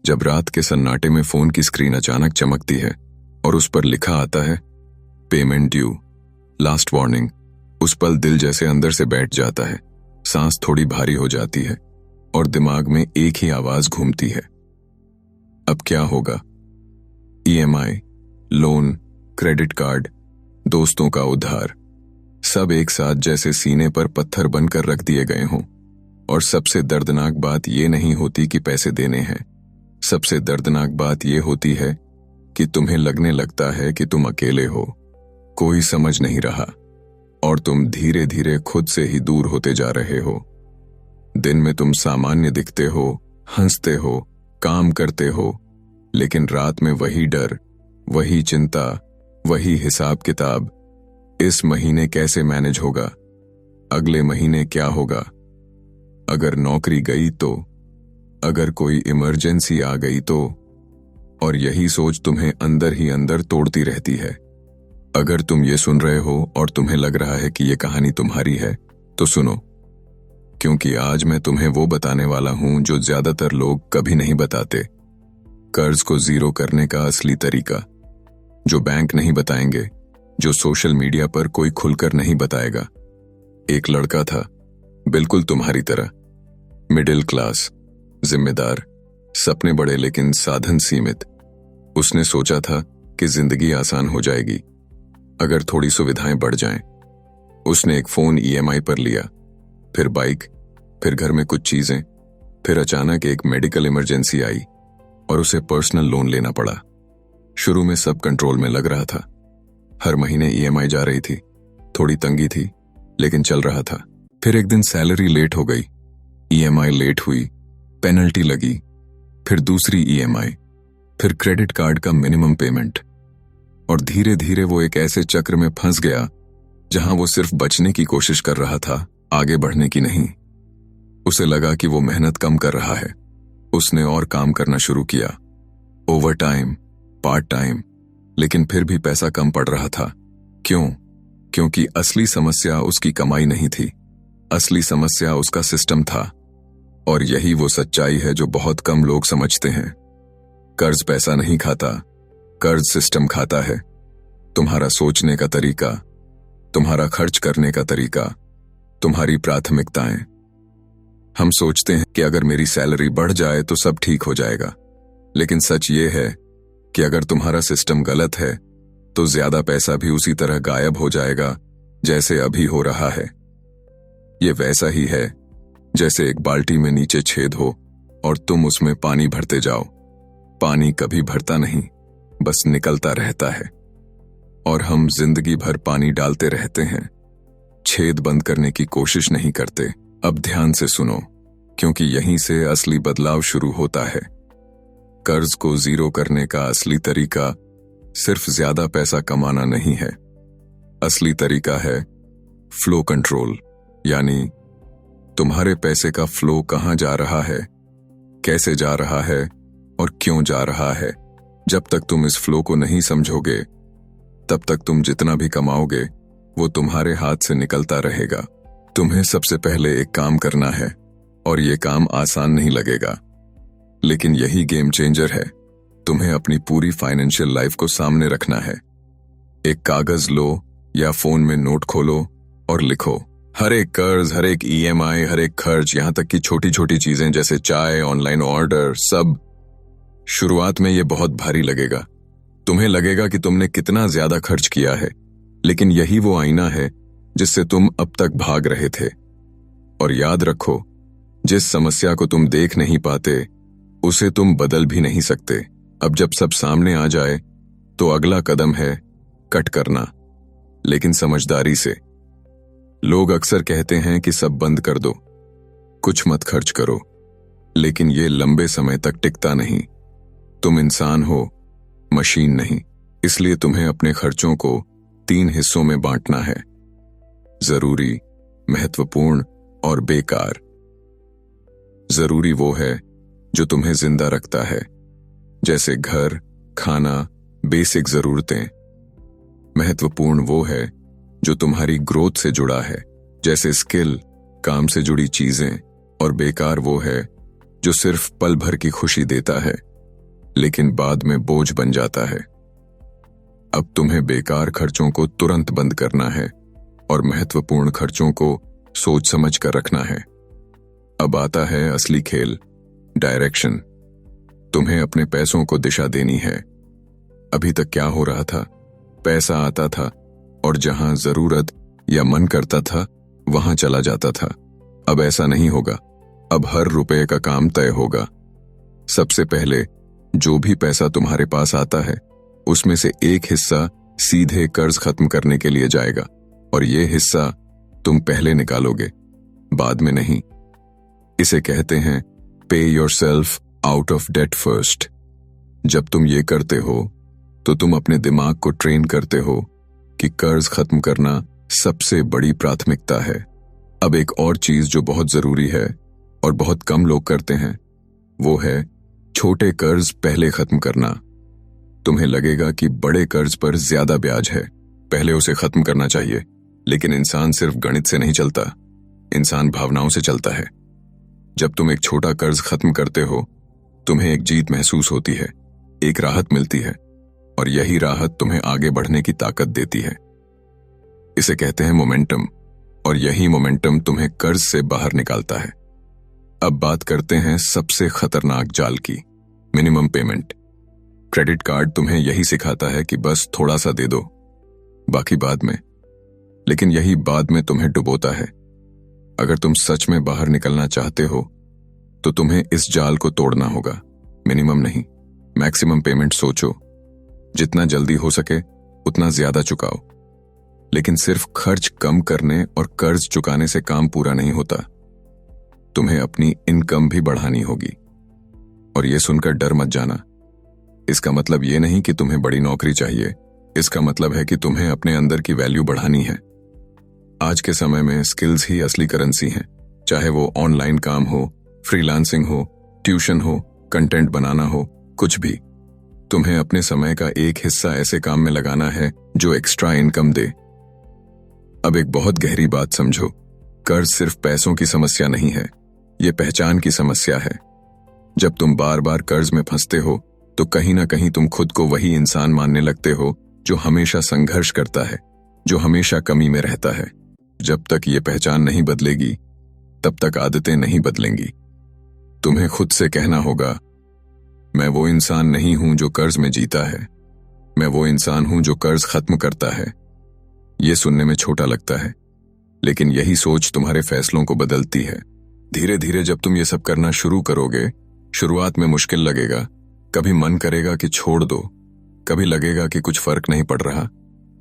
जब रात के सन्नाटे में फोन की स्क्रीन अचानक चमकती है और उस पर लिखा आता है पेमेंट ड्यू, लास्ट वार्निंग, उस पल दिल जैसे अंदर से बैठ जाता है, सांस थोड़ी भारी हो जाती है और दिमाग में एक ही आवाज घूमती है, अब क्या होगा। ईएमआई, लोन, क्रेडिट कार्ड, दोस्तों का उधार, सब एक साथ जैसे सीने पर पत्थर बनकर रख दिए गए हों। और सबसे दर्दनाक बात यह नहीं होती कि पैसे देने हैं, सबसे दर्दनाक बात यह होती है कि तुम्हें लगने लगता है कि तुम अकेले हो, कोई समझ नहीं रहा और तुम धीरे धीरे खुद से ही दूर होते जा रहे हो। दिन में तुम सामान्य दिखते हो, हंसते हो, काम करते हो, लेकिन रात में वही डर, वही चिंता, वही हिसाब किताब, इस महीने कैसे मैनेज होगा, अगले महीने क्या होगा, अगर नौकरी गई तो, अगर कोई इमरजेंसी आ गई तो। और यही सोच तुम्हें अंदर ही अंदर तोड़ती रहती है। अगर तुम ये सुन रहे हो और तुम्हें लग रहा है कि ये कहानी तुम्हारी है, तो सुनो, क्योंकि आज मैं तुम्हें वो बताने वाला हूं जो ज्यादातर लोग कभी नहीं बताते। कर्ज को जीरो करने का असली तरीका, जो बैंक नहीं बताएंगे, जो सोशल मीडिया पर कोई खुलकर नहीं बताएगा। एक लड़का था, बिल्कुल तुम्हारी तरह, मिडिल क्लास, जिम्मेदार, सपने बड़े लेकिन साधन सीमित। उसने सोचा था कि जिंदगी आसान हो जाएगी अगर थोड़ी सुविधाएं बढ़ जाएं। उसने एक फोन ईएमआई पर लिया, फिर बाइक, फिर घर में कुछ चीजें, फिर अचानक एक मेडिकल इमरजेंसी आई और उसे पर्सनल लोन लेना पड़ा। शुरू में सब कंट्रोल में लग रहा था, हर महीने ईएमआई जा रही थी, थोड़ी तंगी थी लेकिन चल रहा था। फिर एक दिन सैलरी लेट हो गई, ईएमआई लेट हुई, पेनल्टी लगी, फिर दूसरी ईएमआई, फिर क्रेडिट कार्ड का मिनिमम पेमेंट, और धीरे धीरे वो एक ऐसे चक्र में फंस गया जहां वो सिर्फ बचने की कोशिश कर रहा था, आगे बढ़ने की नहीं। उसे लगा कि वो मेहनत कम कर रहा है। उसने और काम करना शुरू किया, ओवर टाइम, पार्ट टाइम, लेकिन फिर भी पैसा कम पड़ रहा था। क्यों? क्योंकि असली समस्या उसकी कमाई नहीं थी, असली समस्या उसका सिस्टम था। और यही वो सच्चाई है जो बहुत कम लोग समझते हैं। कर्ज पैसा नहीं खाता, कर्ज सिस्टम खाता है। तुम्हारा सोचने का तरीका, तुम्हारा खर्च करने का तरीका, तुम्हारी प्राथमिकताएं। हम सोचते हैं कि अगर मेरी सैलरी बढ़ जाए तो सब ठीक हो जाएगा, लेकिन सच ये है कि अगर तुम्हारा सिस्टम गलत है तो ज्यादा पैसा भी उसी तरह गायब हो जाएगा जैसे अभी हो रहा है। ये वैसा ही है जैसे एक बाल्टी में नीचे छेद हो और तुम उसमें पानी भरते जाओ। पानी कभी भरता नहीं, बस निकलता रहता है। और हम जिंदगी भर पानी डालते रहते हैं, छेद बंद करने की कोशिश नहीं करते। अब ध्यान से सुनो, क्योंकि यहीं से असली बदलाव शुरू होता है। कर्ज को जीरो करने का असली तरीका सिर्फ ज्यादा पैसा कमाना नहीं है। असली तरीका है फ्लो कंट्रोल, यानी तुम्हारे पैसे का फ्लो कहां जा रहा है, कैसे जा रहा है और क्यों जा रहा है। जब तक तुम इस फ्लो को नहीं समझोगे, तब तक तुम जितना भी कमाओगे वो तुम्हारे हाथ से निकलता रहेगा। तुम्हें सबसे पहले एक काम करना है, और ये काम आसान नहीं लगेगा, लेकिन यही गेम चेंजर है। तुम्हें अपनी पूरी फाइनेंशियल लाइफ को सामने रखना है। एक कागज लो या फोन में नोट खोलो और लिखो हर एक कर्ज, हर एक ईएमआई, हर एक खर्च, यहां तक कि छोटी छोटी चीजें जैसे चाय, ऑनलाइन ऑर्डर, सब। शुरुआत में ये बहुत भारी लगेगा, तुम्हें लगेगा कि तुमने कितना ज्यादा खर्च किया है, लेकिन यही वो आईना है जिससे तुम अब तक भाग रहे थे। और याद रखो, जिस समस्या को तुम देख नहीं पाते उसे तुम बदल भी नहीं सकते। अब जब सब सामने आ जाए तो अगला कदम है कट करना, लेकिन समझदारी से। लोग अक्सर कहते हैं कि सब बंद कर दो, कुछ मत खर्च करो, लेकिन ये लंबे समय तक टिकता नहीं। तुम इंसान हो, मशीन नहीं। इसलिए तुम्हें अपने खर्चों को 3 हिस्सों में बांटना है, जरूरी, महत्वपूर्ण और बेकार। जरूरी वो है जो तुम्हें जिंदा रखता है, जैसे घर, खाना, बेसिक जरूरतें। महत्वपूर्ण वो है जो तुम्हारी ग्रोथ से जुड़ा है, जैसे स्किल, काम से जुड़ी चीजें। और बेकार वो है जो सिर्फ पल भर की खुशी देता है, लेकिन बाद में बोझ बन जाता है। अब तुम्हें बेकार खर्चों को तुरंत बंद करना है और महत्वपूर्ण खर्चों को सोच समझ कर रखना है। अब आता है असली खेल, डायरेक्शन। तुम्हें अपने पैसों को दिशा देनी है। अभी तक क्या हो रहा था? पैसा आता था और जहां जरूरत या मन करता था वहां चला जाता था। अब ऐसा नहीं होगा। अब हर रुपए का काम तय होगा। सबसे पहले जो भी पैसा तुम्हारे पास आता है उसमें से एक हिस्सा सीधे कर्ज खत्म करने के लिए जाएगा, और ये हिस्सा तुम पहले निकालोगे, बाद में नहीं। इसे कहते हैं pay yourself out of debt first. जब तुम ये करते हो तो तुम अपने दिमाग को ट्रेन करते हो कि कर्ज खत्म करना सबसे बड़ी प्राथमिकता है। अब एक और चीज जो बहुत जरूरी है और बहुत कम लोग करते हैं, वो है छोटे कर्ज पहले खत्म करना। तुम्हें लगेगा कि बड़े कर्ज पर ज्यादा ब्याज है, पहले उसे खत्म करना चाहिए, लेकिन इंसान सिर्फ गणित से नहीं चलता, इंसान भावनाओं से चलता है। जब तुम एक छोटा कर्ज खत्म करते हो, तुम्हें एक जीत महसूस होती है, एक राहत मिलती है, और यही राहत तुम्हें आगे बढ़ने की ताकत देती है। इसे कहते हैं मोमेंटम, और यही मोमेंटम तुम्हें कर्ज से बाहर निकालता है। अब बात करते हैं सबसे खतरनाक जाल की, मिनिमम पेमेंट। क्रेडिट कार्ड तुम्हें यही सिखाता है कि बस थोड़ा सा दे दो, बाकी बाद में। लेकिन यही बाद में तुम्हें डुबोता है। अगर तुम सच में बाहर निकलना चाहते हो तो तुम्हें इस जाल को तोड़ना होगा। मिनिमम नहीं, मैक्सिमम पेमेंट सोचो। जितना जल्दी हो सके उतना ज्यादा चुकाओ। लेकिन सिर्फ खर्च कम करने और कर्ज चुकाने से काम पूरा नहीं होता। तुम्हें अपनी इनकम भी बढ़ानी होगी। और यह सुनकर डर मत जाना। इसका मतलब यह नहीं कि तुम्हें बड़ी नौकरी चाहिए। इसका मतलब है कि तुम्हें अपने अंदर की वैल्यू बढ़ानी है। आज के समय में स्किल्स ही असली करेंसी हैं। चाहे वो ऑनलाइन काम हो, फ्रीलांसिंग हो, ट्यूशन हो, कंटेंट बनाना हो, कुछ भी। तुम्हें अपने समय का एक हिस्सा ऐसे काम में लगाना है जो एक्स्ट्रा इनकम दे। अब एक बहुत गहरी बात समझो, कर्ज सिर्फ पैसों की समस्या नहीं है, ये पहचान की समस्या है। जब तुम बार बार कर्ज में फंसते हो तो कहीं ना कहीं तुम खुद को वही इंसान मानने लगते हो जो हमेशा संघर्ष करता है, जो हमेशा कमी में रहता है। जब तक ये पहचान नहीं बदलेगी तब तक आदतें नहीं बदलेंगी। तुम्हें खुद से कहना होगा, मैं वो इंसान नहीं हूं जो कर्ज में जीता है, मैं वो इंसान हूं जो कर्ज खत्म करता है। ये सुनने में छोटा लगता है, लेकिन यही सोच तुम्हारे फैसलों को बदलती है। धीरे धीरे जब तुम ये सब करना शुरू करोगे, शुरुआत में मुश्किल लगेगा। कभी मन करेगा कि छोड़ दो, कभी लगेगा कि कुछ फर्क नहीं पड़ रहा,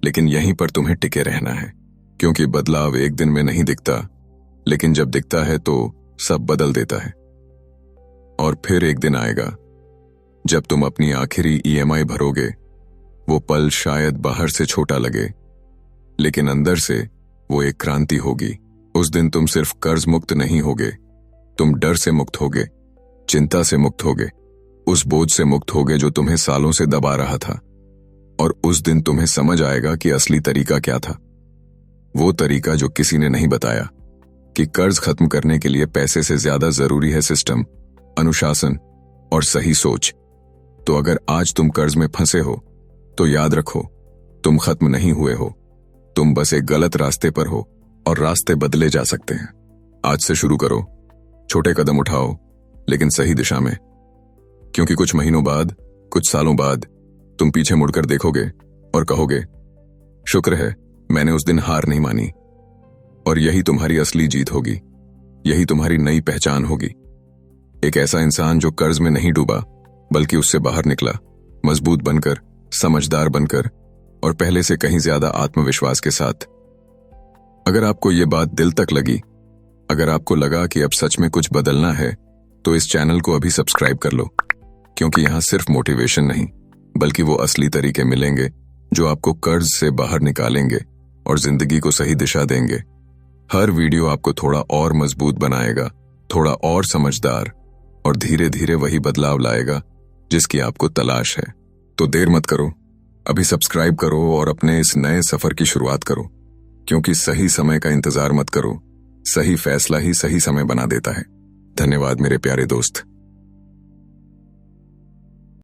लेकिन यहीं पर तुम्हें टिके रहना है। क्योंकि बदलाव एक दिन में नहीं दिखता, लेकिन जब दिखता है तो सब बदल देता है। और फिर एक दिन आएगा जब तुम अपनी आखिरी ईएमआई भरोगे। वो पल शायद बाहर से छोटा लगे, लेकिन अंदर से वो एक क्रांति होगी। उस दिन तुम सिर्फ कर्ज मुक्त नहीं होगे, तुम डर से मुक्त होगे, चिंता से मुक्त होगे, उस बोझ से मुक्त होगे जो तुम्हें सालों से दबा रहा था। और उस दिन तुम्हें समझ आएगा कि असली तरीका क्या था। वो तरीका जो किसी ने नहीं बताया, कि कर्ज खत्म करने के लिए पैसे से ज्यादा जरूरी है सिस्टम, अनुशासन और सही सोच। तो अगर आज तुम कर्ज में फंसे हो तो याद रखो, तुम खत्म नहीं हुए हो, तुम बस एक गलत रास्ते पर हो, और रास्ते बदले जा सकते हैं। आज से शुरू करो, छोटे कदम उठाओ, लेकिन सही दिशा में। क्योंकि कुछ महीनों बाद, कुछ सालों बाद तुम पीछे मुड़कर देखोगे और कहोगे, शुक्र है मैंने उस दिन हार नहीं मानी। और यही तुम्हारी असली जीत होगी, यही तुम्हारी नई पहचान होगी। एक ऐसा इंसान जो कर्ज में नहीं डूबा, बल्कि उससे बाहर निकला, मजबूत बनकर, समझदार बनकर, और पहले से कहीं ज्यादा आत्मविश्वास के साथ। अगर आपको ये बात दिल तक लगी, अगर आपको लगा कि अब सच में कुछ बदलना है, तो इस चैनल को अभी सब्सक्राइब कर लो। क्योंकि यहां सिर्फ मोटिवेशन नहीं, बल्कि वो असली तरीके मिलेंगे जो आपको कर्ज से बाहर निकालेंगे और जिंदगी को सही दिशा देंगे। हर वीडियो आपको थोड़ा और मजबूत बनाएगा, थोड़ा और समझदार, और धीरे धीरे वही बदलाव लाएगा जिसकी आपको तलाश है। तो देर मत करो, अभी सब्सक्राइब करो और अपने इस नए सफर की शुरुआत करो। क्योंकि सही समय का इंतजार मत करो, सही फैसला ही सही समय बना देता है। धन्यवाद मेरे प्यारे दोस्त।